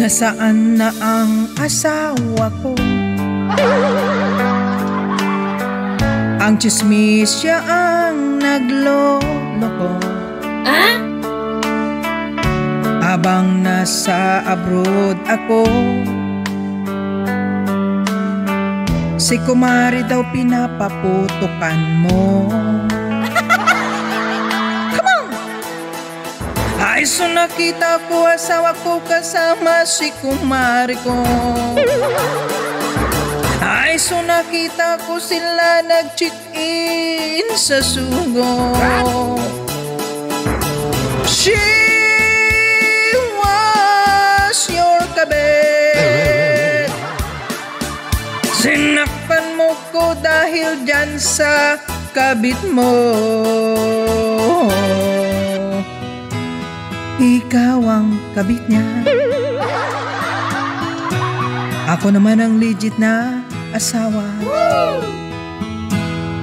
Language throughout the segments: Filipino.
Nasaan na ang asawa ko? Ang tsismis siya ang nagloloko. Habang nasa abroad ako, si kumari daw pinapaputukan mo. Ay, so nakita ko asawa ko kasama si kumari ko. Ay, so nakita ko sila nag-check-in sa sugo. She was your kabit. Sinaktan mo ko dahil dyan sa kabit mo. Ikaw ang kabit niya. Ako naman ang legit na asawa.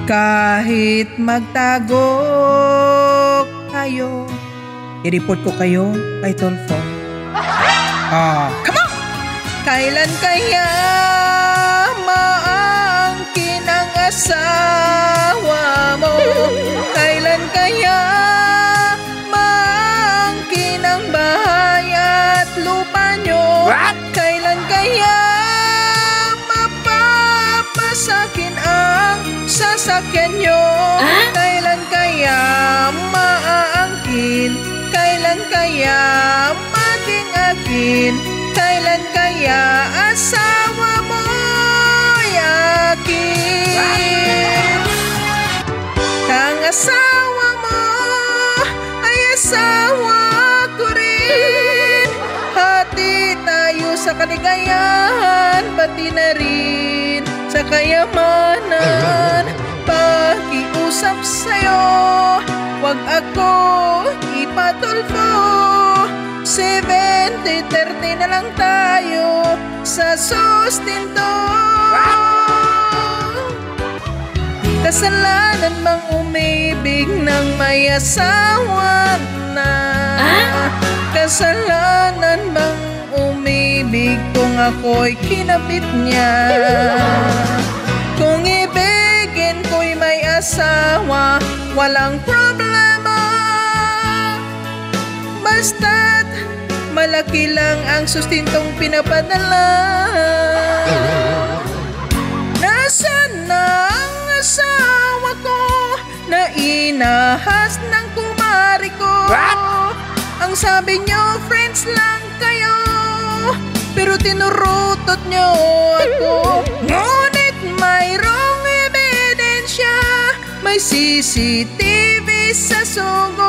Kahit magtago kayo, i-report ko kayo kay Tulfo. Come on! Kailan kaya maangkin ang asawa mo? Kailan kaya bahay at lupa nyo? What? Kailan kaya mapapasakin ang sasakyan nyo? Kailan kaya maaangkin? Kailan kaya maging akin? Kailan kaya asawa mo yakin? Kang asawa mo ay asawa ko rin. Hati tayo sa kaligayahan, pati na rin sa kayamanan. Pakiusap sa'yo, wag ako ipatulfo. 70-30 na lang tayo sa sustento. Kasalanan bang umibig ng may asawa na? Kasalanan bang umibig kung ako'y kinabit niya? Kung ibigin ko'y may asawa, walang problema. Basta't malaki lang ang sustintong pinapadala. Nasaan na ang asawa ko na inahas ng kumari ko? Ang sabi nyo, friends lang kayo, pero tinurutot nyo ako. Ngunit mayroong ebidensya, may CCTV sa sugo.